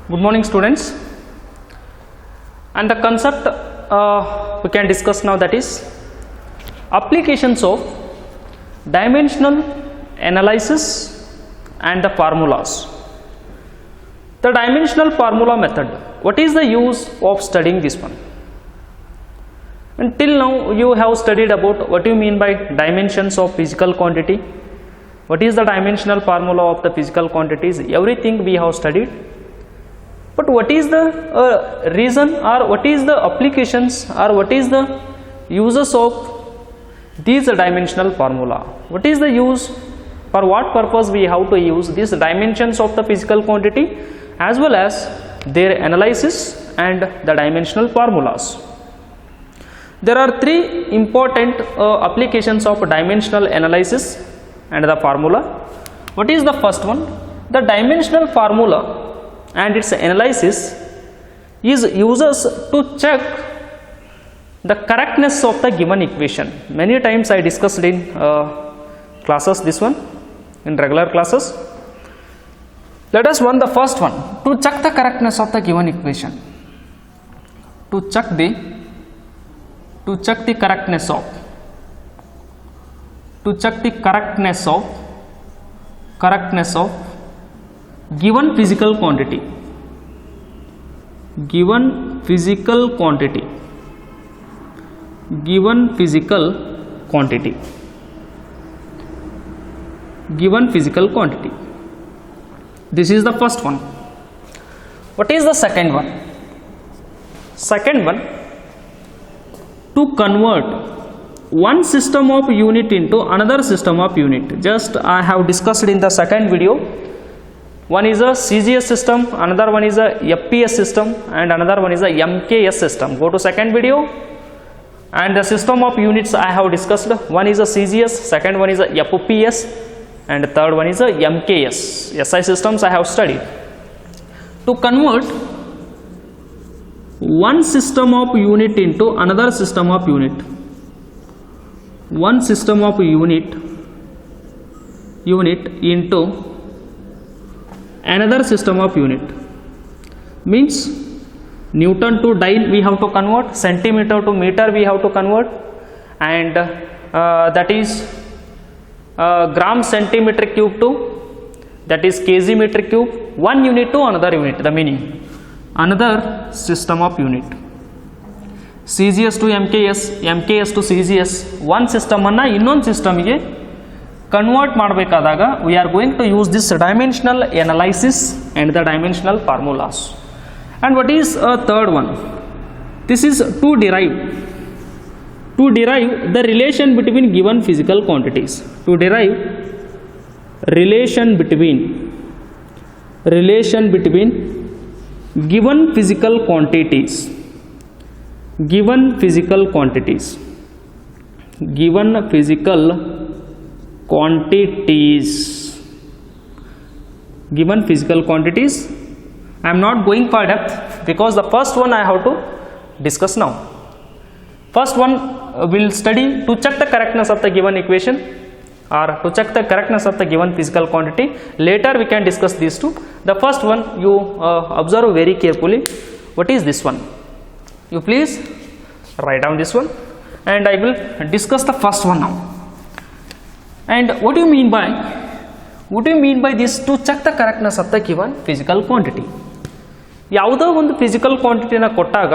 Good morning, students. And the concept we can discuss now, that is applications of dimensional analysis and the formulas. The dimensional formula method. What is the use of studying this one? Until now you have studied about what you mean by dimensions of physical quantity. What is the dimensional formula of the physical quantities? Everything we have studied. But what is the reason, or what is the applications, or what is the uses of these dimensional formula? What is the use, for what purpose we have to use these dimensions of the physical quantity as well as their analysis and the dimensional formulas? There are three important applications of dimensional analysis and the formula. What is the first one? The dimensional formula and its analysis is uses to check the correctness of the given equation. Many times I discussed in classes this one, in regular classes. Let us run the first one, to check the correctness of the given equation. To check the correctness of given physical quantity. Given physical quantity. This is the first one. What is the second one? Second one, to convert one system of unit into another system of unit. Just I have discussed in the second video. One is a CGS system, another one is a FPS system, and another one is a MKS system. Go to second video. And the system of units I have discussed. One is a CGS, second one is a FPS, and third one is a MKS. SI systems I have studied. To convert one system of unit into another system of unit. One system of unit into another system of unit means Newton to dyne we have to convert, centimeter to meter we have to convert, and that is gram centimeter cube to, that is kg meter cube, one unit to another unit. The meaning, another system of unit. CGS to MKS, MKS to CGS, one system anna innond system ge convert ಮಾಡಬೇಕಾದಾಗ we are going to use this dimensional analysis and the dimensional formulas. And what is a third one? This is to derive the relation between given physical quantities. To derive relation between given physical quantities. Given physical quantities. I am not going for depth because the first one I have to discuss now. First one will study to check the correctness of the given equation or to check the correctness of the given physical quantity. Later we can discuss these two. The first one you observe very carefully. What is this one? You please write down this one and I will discuss the first one now. And what do you mean by this to check the correctness of the given physical quantity? ಯಾವುದೋ ಒಂದು physical ಕ್ವಾಂಟಿಟಿನ ಕೊಟ್ಟಾಗ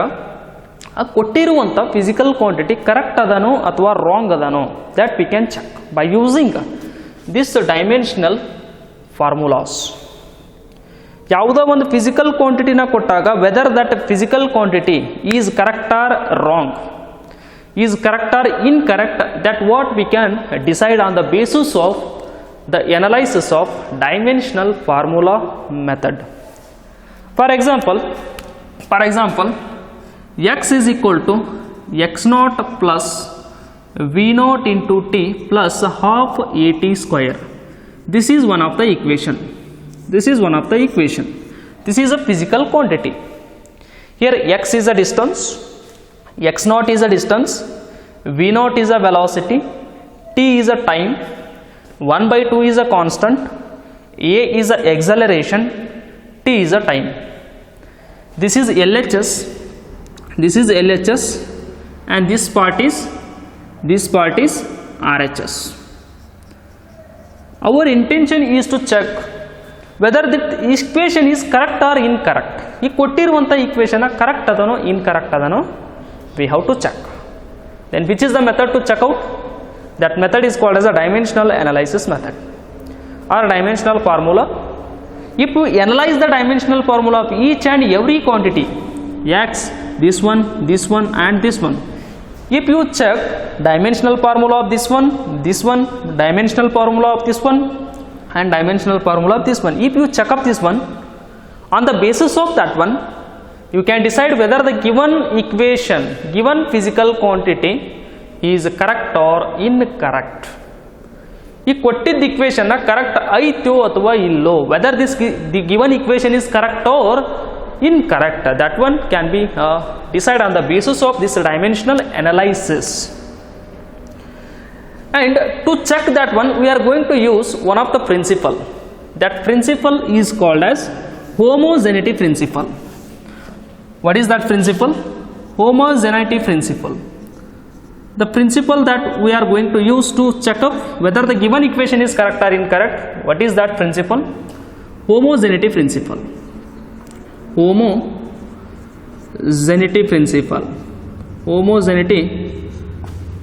ಆ ಕೊಟ್ಟಿರುವಂಥ physical quantity correct ಅದನೋ ಅಥವಾ wrong ಅದನೋ, that we can check by using this dimensional formulas. ಯಾವುದೋ ಒಂದು ಫಿಸಿಕಲ್ ಕ್ವಾಂಟಿಟಿನ ಕೊಟ್ಟಾಗ whether that physical quantity is correct or wrong, is correct or incorrect, that what we can decide on the basis of the analysis of dimensional formula method. For example, x is equal to x naught plus v naught into t plus half at square. This is one of the equation. This is a physical quantity. Here x is a distance, x naught is a distance, v naught is a velocity, t is a time, 1/2 is a constant, a is a acceleration, t is a time. this is LHS, and this part is RHS. Our intention is to check whether the equation is correct or incorrect. ಈ ಕೊಟ್ಟಿರುವಂಥ equation correct ಅದನೋ incorrect ಅದನೋ we have to check. Then which is the method to check out? That method is called as a dimensional analysis method or dimensional formula. If you analyze the dimensional formula of each and every quantity, x, this one and this one, if you check dimensional formula of this one, dimensional formula of this one and dimensional formula of this one, if you check up this one, on the basis of that one you can decide whether the given equation, given physical quantity is correct or incorrect. ಈ ಕೊಟ್ಟಿದ್ದ equation correct ಐತೋ ಅಥವಾ ಇಲ್ಲೋ, whether the given equation is correct or incorrect, that one can be decided on the basis of this dimensional analysis. And to check that one, we are going to use one of the principle. That principle is called as homogeneity principle. What is that principle? Homogeneity principle. The principle that we are going to use to check up whether the given equation is correct or incorrect. What is that principle? Homogeneity principle. Homogeneity principle. Homogeneity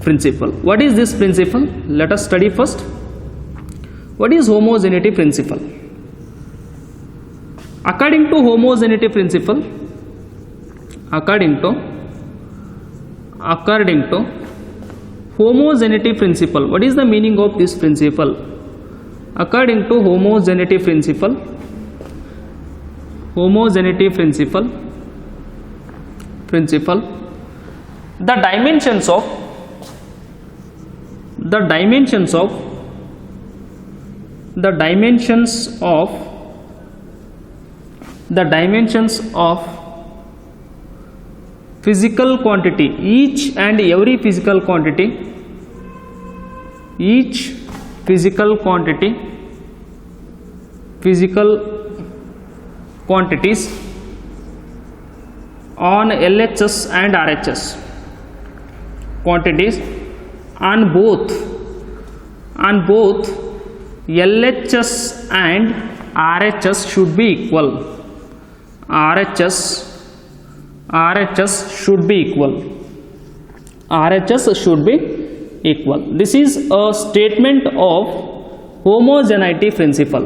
principle. What is this principle? Let us study first. What is homogeneity principle? According to homogeneity principle, according to homogeneity principle, what is the meaning of this principle? According to homogeneity principle, the dimensions of physical quantity, each and every physical quantity, physical quantities on LHS and RHS, quantities on both LHS and RHS should be equal. RHS should be equal. This is a statement of homogeneity principle.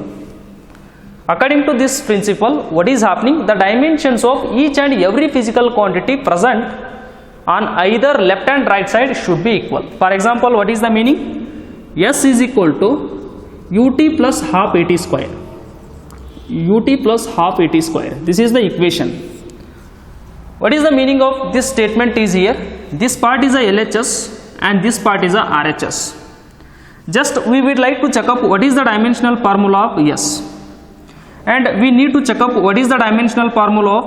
According to this principle, what is happening? The dimensions of each and every physical quantity present on either left and right side should be equal. For example, what is the meaning? S is equal to ut plus half at square. Ut plus half at square. This is the equation. What is the meaning of this statement is here? This part is a LHS and this part is a RHS. Just we would like to check up what is the dimensional formula of S. And we need to check up what is the dimensional formula of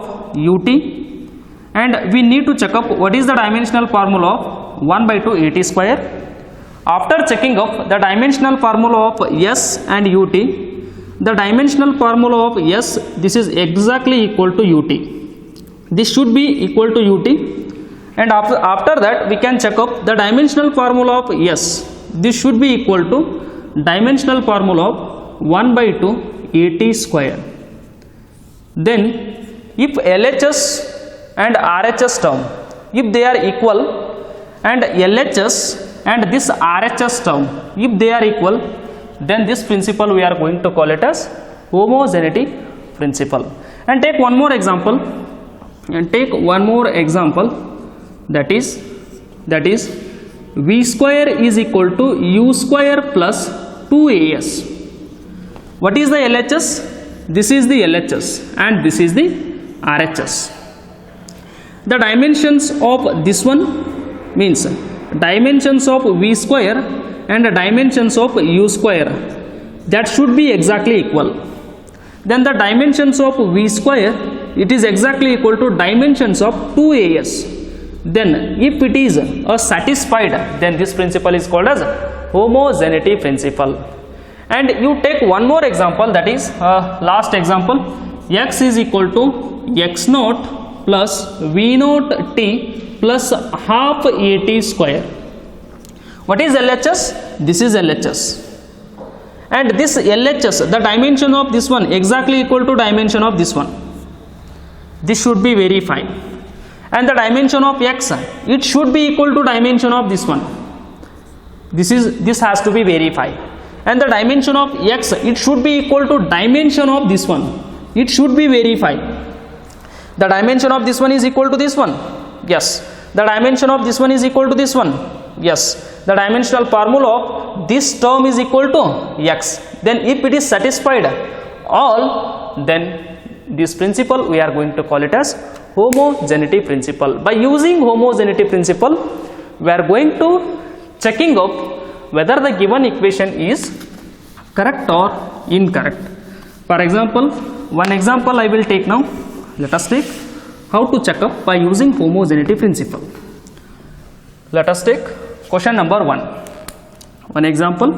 ut, and we need to check up what is the dimensional formula of 1 by 2 at square. After checking up the dimensional formula of S and ut, the dimensional formula of S, this is exactly equal to ut. This should be equal to ut, and after that we can check up the dimensional formula of S. This should be equal to dimensional formula of 1 by 2 at square. Then if LHS and RHS term, if they are equal, and LHS and this RHS term, if they are equal, then this principle we are going to call it as homogeneity principle. And take one more example, that is V square is equal to U square plus 2AS. What is the LHS? This is the LHS and this is the RHS. The dimensions of this one means dimensions of V square and the dimensions of U square, that should be exactly equal. Then the dimensions of V square, it is exactly equal to dimensions of 2AS. Then if it is satisfied, then this principle is called as homogeneity principle. And you take one more example, that is last example, x is equal to x naught plus v naught t plus half at square. What is LHS? This is LHS, and this LHS, the dimension of this one exactly equal to dimension of this one. This should be verified. And the dimension of x, it should be equal to dimension of this one. This has to be verified. And the dimension of x, it should be equal to dimension of this one. It should be verified. The dimension of this one is equal to this one. Yes. The dimension of this one is equal to this one. Yes. The dimensional formula of this term is equal to x. Then if it is satisfied all, then this principle we are going to call it as homogeneity principle. By using homogeneity principle, we are going to checking up whether the given equation is correct or incorrect. For example, one example I will take now. Let us take how to check up by using homogeneity principle. Let us take question number 1. One example.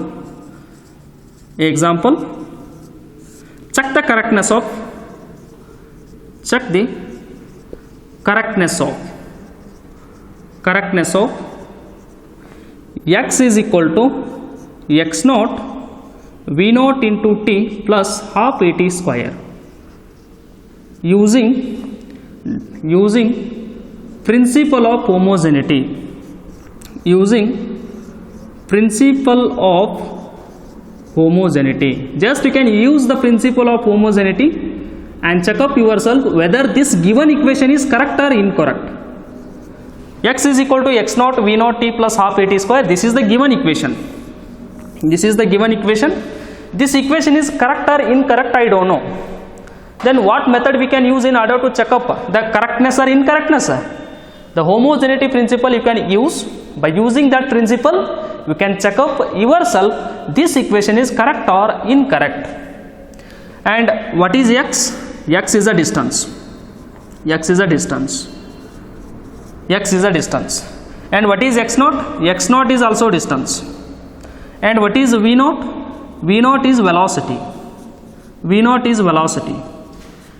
Check the correctness of x is equal to x naught v naught into t plus half at square using principle of homogeneity. Just you can use the principle of homogeneity and check up yourself whether this given equation is correct or incorrect. X is equal to x naught v naught t plus half at square. This is the given equation. This equation is correct or incorrect, I don't know. Then what method we can use in order to check up the correctness or incorrectness? The homogeneity principle you can use. By using that principle, you can check up yourself this equation is correct or incorrect. And what is x? X is a distance. And what is x naught? X naught is also distance. And what is v naught? V naught is velocity.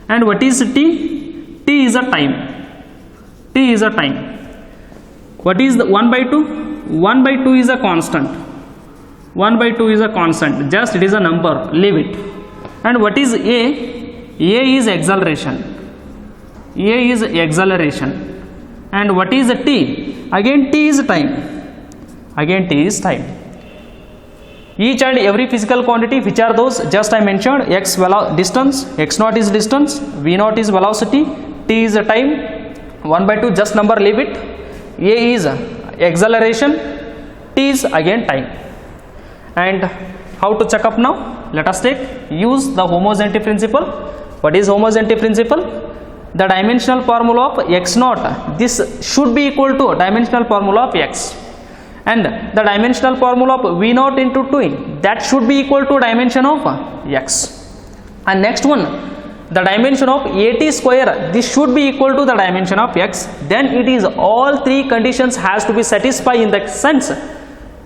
And what is t? T is a time. What is the 1 by 2? 1 by 2 is a constant. Just it is a number. Leave it. And what is a? A is acceleration. And what is t? Again T is time. Each and every physical quantity, which are those just I mentioned, x distance, x naught is distance, v naught is velocity, t is a time, 1 by 2 just number, leave it, a is acceleration, t is again time. And how to check up now? Let us use the homogeneity principle. What is homogeneity principle? The dimensional formula of x naught, this should be equal to dimensional formula of x, and the dimensional formula of v naught into 2, that should be equal to dimension of x. And next one, the dimension of at square, this should be equal to the dimension of x. Then it is all three conditions has to be satisfied in that sense.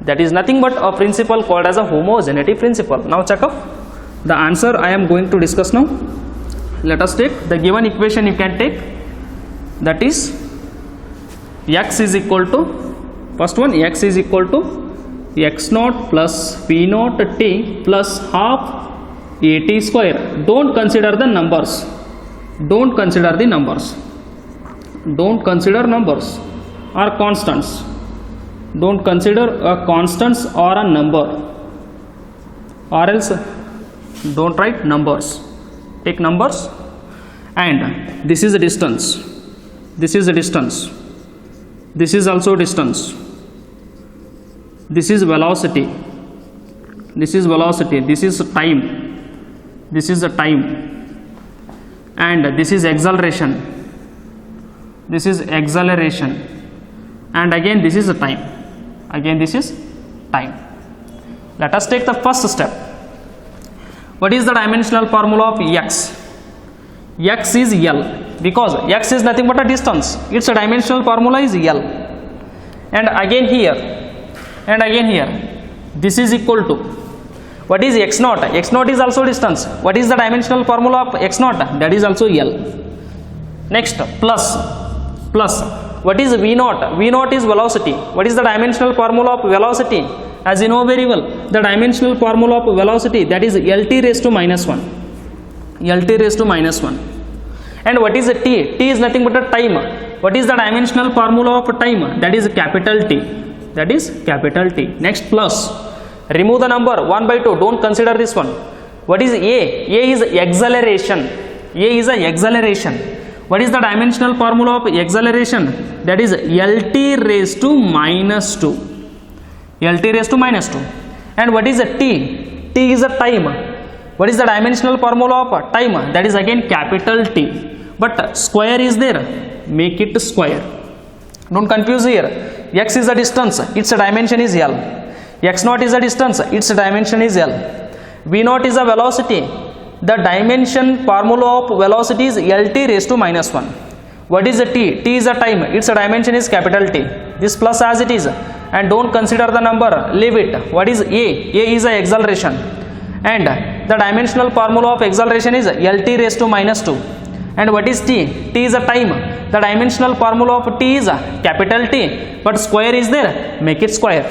That is nothing but a principle called as a homogeneity principle. Now check up the answer I am going to discuss now. Let us take the given equation, you can take, that is x is equal to, first one, x is equal to x naught plus v naught t plus half at square. Don't consider the numbers. Don't consider numbers or constants. Don't consider a constants or a number, or else don't write numbers. Take numbers. And this is a distance. This is also distance. This is velocity. This is time. And this is acceleration. And again this is a time. Let us take the first step. What is the dimensional formula of x? X is L, because x is nothing but a distance. Its dimensional formula is L. And again here, this is equal to, what is x naught? X naught is also distance. What is the dimensional formula of x naught? That is also L. Next, plus. What is V naught? V naught is velocity. What is the dimensional formula of velocity? As you know very well, the dimensional formula of velocity, that is LT raised to minus 1. LT raised to minus 1. And what is T? T is nothing but a time. What is the dimensional formula of time? That is capital T. That is capital T. Next, plus. Remove the number 1 by 2. Don't consider this one. What is A? A is acceleration. A is a acceleration. What is the dimensional formula of acceleration? That is LT raised to minus 2. LT raised to minus 2. And what is a T? T is a time. What is the dimensional formula of time? That is again capital T. But square is there. Make it square. Don't confuse here. X is the distance. Its dimension is L. X naught is the distance. Its dimension is L. V naught is a velocity. The dimension formula of velocity is LT raised to minus 1. What is the T? T is a time. Its dimension is capital T. This plus as it is. And don't consider the number. Leave it. What is A? A is a acceleration. And the dimensional formula of acceleration is LT raised to minus 2. And what is T? T is a time. The dimensional formula of T is capital T. But square is there. Make it square.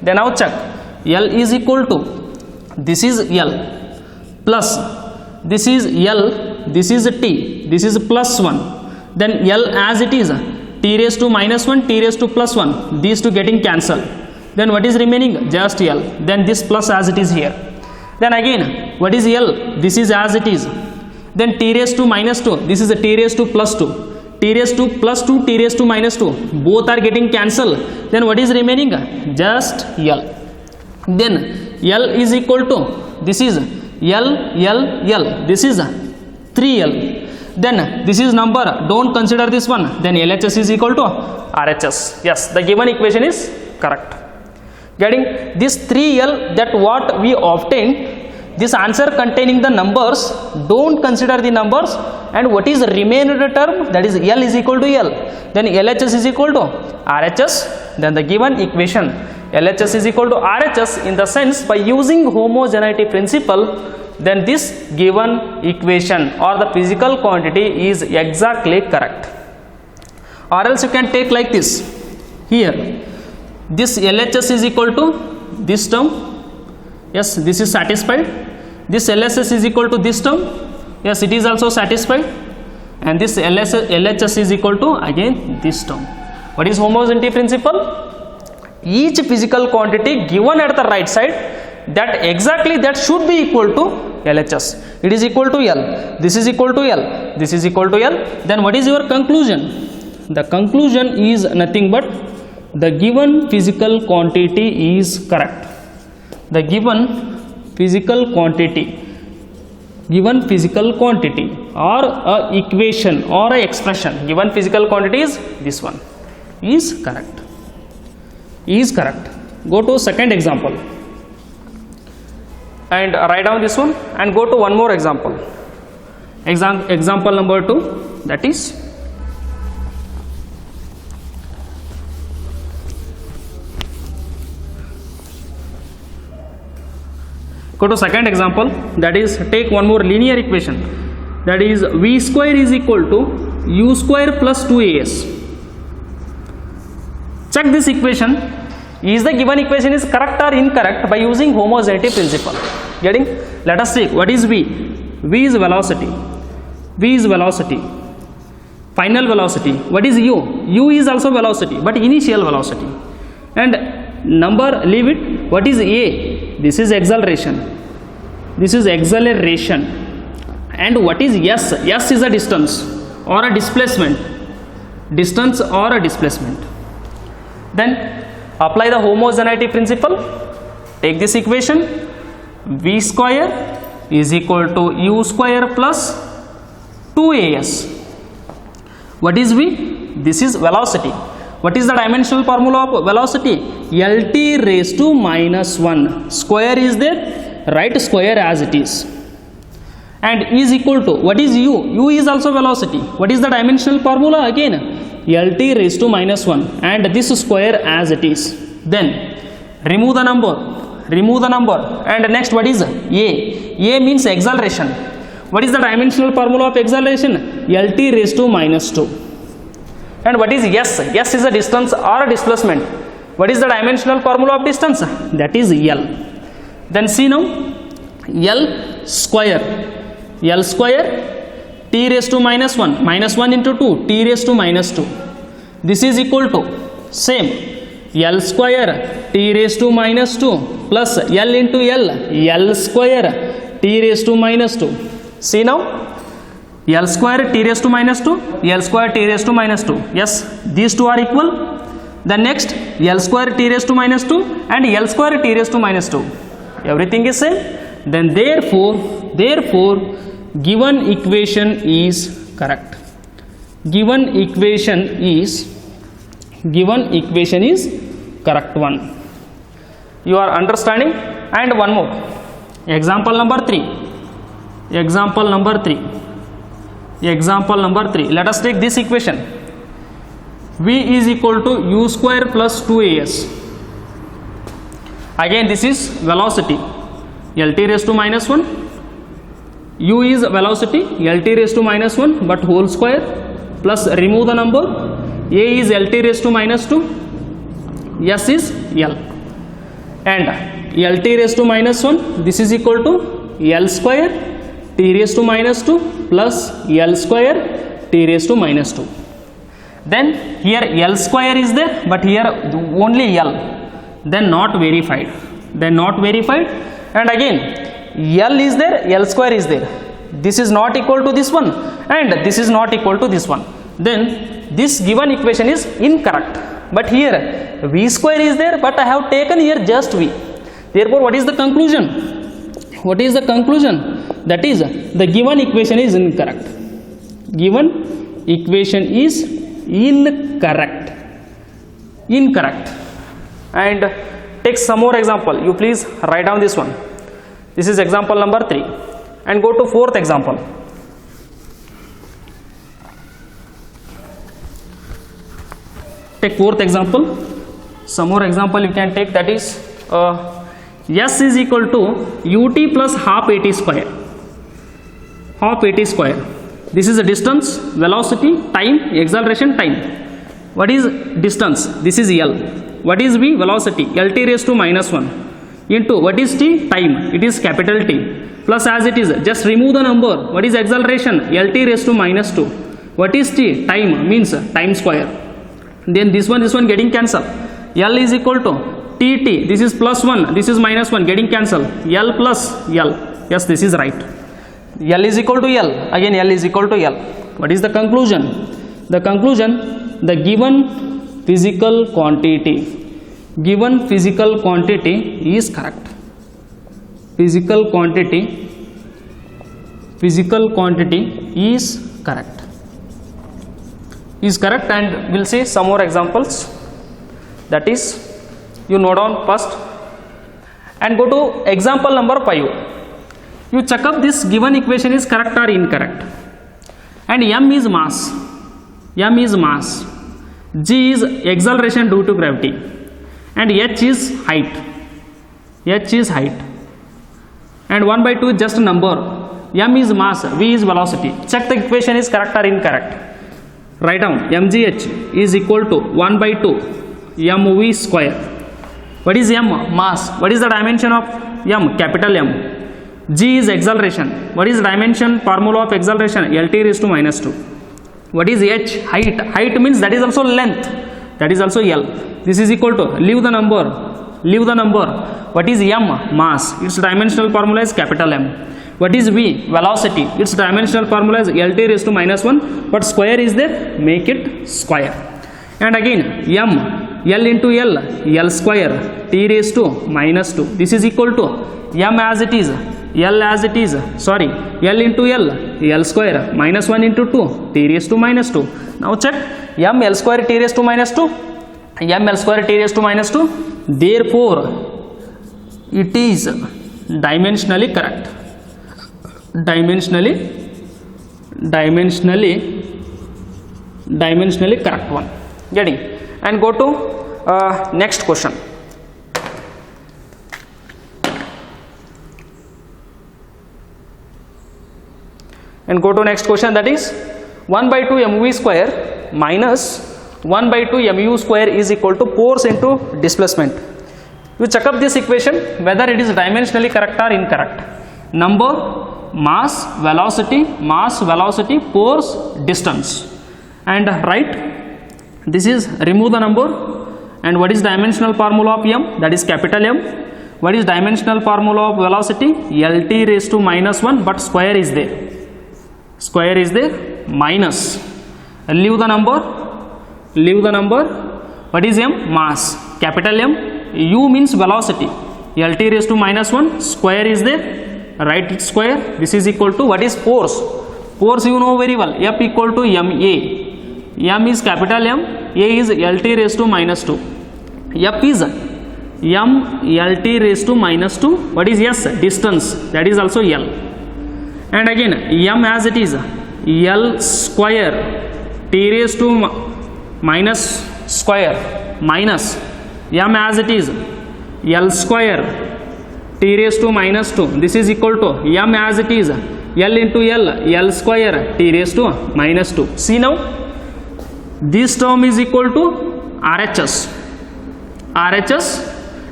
Then now check. L is equal to, this is L plus, this is L, this is T, this is plus 1. Then L as it is, T raised to minus 1, T raised to plus 1. These two getting cancelled. Then what is remaining? Just L. Then this plus as it is here. Then again, what is L? This is as it is. Then T raised to minus 2. This is a T raised to plus 2. T raised to plus 2, T raised to minus 2. Both are getting cancelled. Then what is remaining? Just L. Then L is equal to, this is L, L, L. This is 3L. Then this is number. Don't consider this one. Then LHS is equal to RHS. Yes, the given equation is correct. Getting this 3L, that what we obtained, this answer containing the numbers, don't consider the numbers, and what is the remainder term, that is L is equal to L, then LHS is equal to RHS, then the given equation LHS is equal to RHS in the sense by using homogeneity principle, then this given equation or the physical quantity is exactly correct. Or else you can take like this, here this LHS is equal to this term. Yes, this is satisfied. This LHS is equal to this term. Yes, it is also satisfied. And this LHS is equal to again this term. What is homogeneity principle? Each physical quantity given at the right side, that exactly that should be equal to LHS. It is equal to L. This is equal to L. This is equal to L. Then what is your conclusion? The conclusion is nothing but the given physical quantity is correct. The given physical quantity or a equation or a expression, given physical quantity is this one, is correct. Is correct. Go to second example and write down this one and go to one more example. Example number 2, that is go to second example, that is take one more linear equation, that is V square is equal to U square plus 2AS. Check this equation. Is the given equation is correct or incorrect by using homogeneity principle? Getting? Let us see what is V. V is velocity. V is velocity. Final velocity. What is U? U is also velocity, but initial velocity. And number, leave it. What is A? This is acceleration. This is acceleration. And what is S? S is a distance or a displacement. Distance or a displacement. Then apply the homogeneity principle. Take this equation. V square is equal to U square plus 2AS. What is V? This is velocity. What is the dimensional formula of velocity? LT raised to minus 1. Square is there. Write square as it is. And is equal to, what is U? U is also velocity. What is the dimensional formula? Again, LT raised to minus 1. And this square as it is. Then remove the number. Remove the number. And next, what is A? A means acceleration. What is the dimensional formula of acceleration? LT raised to minus 2. And what is S? S is a distance or a displacement. What is the dimensional formula of distance? That is L. Then see now, L square t raised to minus 1, minus 1 into 2, t raised to minus 2. This is equal to same L square t raised to minus 2 plus L into L square t raised to minus 2. See now, L square t raised to minus 2, L square t raised to minus 2. Yes, these two are equal. Then next, L square t raised to minus 2 and L square t raised to minus 2. Everything is same. Then therefore, given equation is correct. Given equation is correct one. You are understanding? And one more. Example number 3. Let us take this equation. V is equal to u square plus 2as. Again, this is velocity. LT raised to minus 1. U is velocity. LT raised to minus 1 but whole square plus remove the number. A is LT raised to minus 2. S is L. And LT raised to minus 1. This is equal to L square t raised to minus 2 plus L square t raised to minus 2. Then here L square is there, but here only L. Then not verified. And again L is there, L square is there. This is not equal to this one and this is not equal to this one. Then this given equation is incorrect. But here V square is there, but I have taken here just V. Therefore, what is the conclusion? That is, the given equation is incorrect. Incorrect. And take some more example. You please write down this one. This is example number 3. And go to 4th example. Take 4th example. Some more example you can take, that is S is equal to ut plus half at square. This is a distance, velocity, time, acceleration, time. What is distance? This is L. What is V? Velocity. LT raised to minus 1 into what is T? Time. It is capital T. Plus as it is, just remove the number. What is acceleration? LT raised to minus 2. What is T? Time, means time square. Then this one getting cancelled. L is equal to TT. This is plus 1, this is minus 1, getting cancelled. L plus L. Yes, this is right. L is equal to L. Again L is equal to L. What is the conclusion? The given physical quantity is correct. Physical quantity is correct. And we'll see some more examples. That is, you note down first and go to example number 5. You check up this given equation is correct or incorrect. And m is mass, g is acceleration due to gravity, and h is height, and 1 by 2 is just a number. M is mass, v is velocity. Check the equation is correct or incorrect. Write down mgh is equal to 1 by 2 mv square. What is m? Mass. What is the dimension of m? Capital M. G is acceleration. What is dimension formula of acceleration? LT raised to minus 2. What is h? Height. Height means that is also length. That is also L. This is equal to, leave the number. What is m? Mass. Its dimensional formula is capital M. What is v? Velocity. Its dimensional formula is LT raised to minus 1, but square is there, make it square. And again m, L into L square t raised to minus 2. This is equal to m as it is, L into L square minus 1 into 2 t raised to minus 2. Now check m L square t raised to minus 2, therefore it is dimensionally correct. Dimensionally correct one. Getting? And go to next question. and go to next question, that is 1 by 2 mv square minus 1 by 2 mu square is equal to force into displacement. You check up this equation whether it is dimensionally correct or incorrect. Number, mass, velocity, force, distance, and write this is remove the number. And what is dimensional formula of m? That is capital M. What is dimensional formula of velocity? Lt raised to minus 1, but square is there. Square is there, minus. Leave the number. What is m? Mass. Capital M. U means velocity. Lt raised to minus 1, square is there. Write it square. This is equal to what is force? Force you know very well. F equal to ma. M is capital M. A is Lt raised to minus 2. F is m Lt raised to minus 2. What is S? Distance. That is also L. And again m as it is L square T raised to minus square minus m as it is L square T raised to minus 2. This is equal to m as it is L into L square T raised to minus 2. See now, this term is equal to RHS,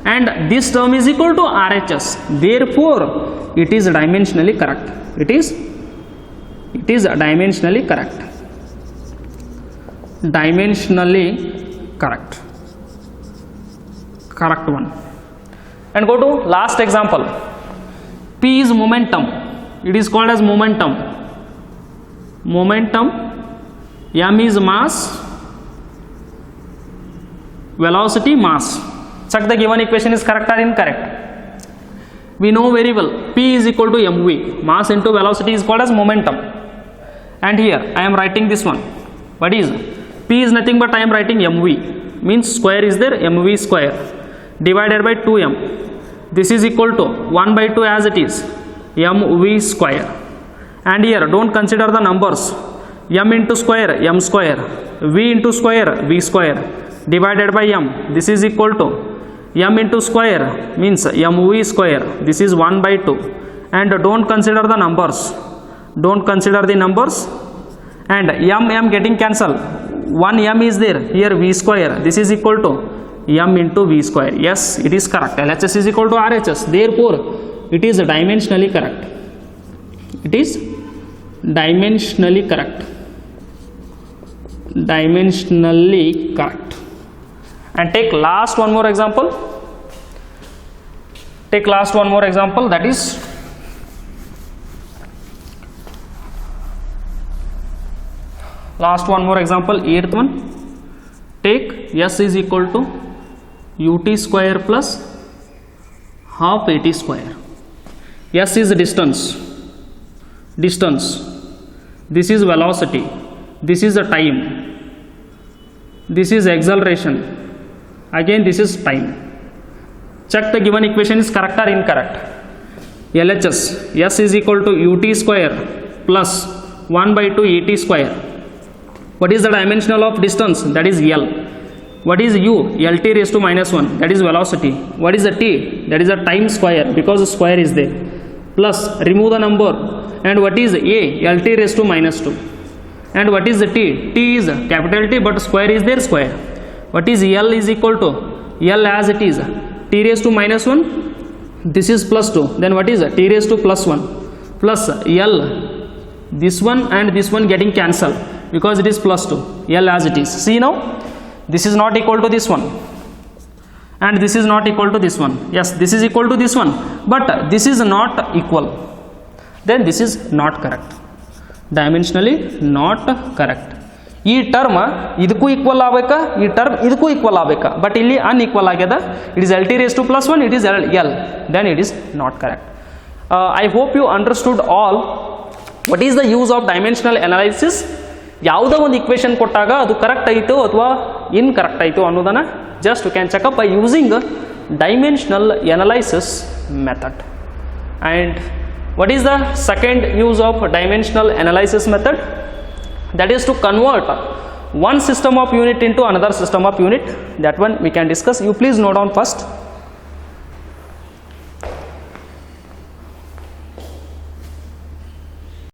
and this term is equal to RHS. Therefore, it is dimensionally correct. It is dimensionally correct. Dimensionally correct. Correct one. And go to last example. P is momentum. It is called as momentum. M is mass, velocity, mass. Check the given equation is correct or incorrect. We know very well P is equal to mv. Mass into velocity is called as momentum. And here I am writing this one. What is P is nothing but I am writing mv. Means square is there, mv square divided by 2m. This is equal to 1 by 2 as it is, mv square. And here don't consider the numbers. M into square, m square, v into square, v square, divided by m. This is equal to m into square means mv square. This is 1 by 2. And don't consider the numbers. And m getting cancelled. 1 m is there. Here v square. This is equal to m into v square. Yes, it is correct. LHS is equal to RHS. Therefore, it is dimensionally correct. It is dimensionally correct. And take last one more example. That is last one more example, 8th one. Take S is equal to ut square plus half at square. S is distance. This is velocity. This is the time. This is acceleration. Again this is time. Check the given equation is correct or incorrect. LHS, S is equal to ut square plus 1 by 2 at square. What is the dimensional of distance? That is L. What is U? Lt raised to minus 1. That is velocity. What is the T? That is the time square, because the square is there. Plus remove the number. And what is A? Lt raised to minus 2. And what is the T? T is capital T, but square is there, square. What is L is equal to L as it is T raised to minus 1. This is plus 2. Then what is T raised to plus 1 plus L. This one and this one getting cancelled because it is plus 2. L as it is. See now, this is not equal to this one, and this is not equal to this one. Yes, this is equal to this one, but this is not equal. Then this is not correct. Dimensionally not correct. ಈ term ಇದಕ್ಕೂ equal ಆಗಬೇಕಾ, ಈ term ಇದಕ್ಕೂ equal ಆಗಬೇಕಾ, but ಇಲ್ಲಿ unequal ಆಗ್ಯದ. It is LT raised to plus 1, it is L, then it is not correct. I hope you understood all what is the use of dimensional analysis. ಯಾವುದೋ ಒಂದು equation ಕೊಟ್ಟಾಗ ಅದು correct ಆಯಿತು ಅಥವಾ incorrect ಆಯಿತು ಅನ್ನೋದನ್ನು just you can check up by using dimensional analysis method. And what is the second use of dimensional analysis method? That is to convert one system of unit into another system of unit. That one we can discuss. You please note down first.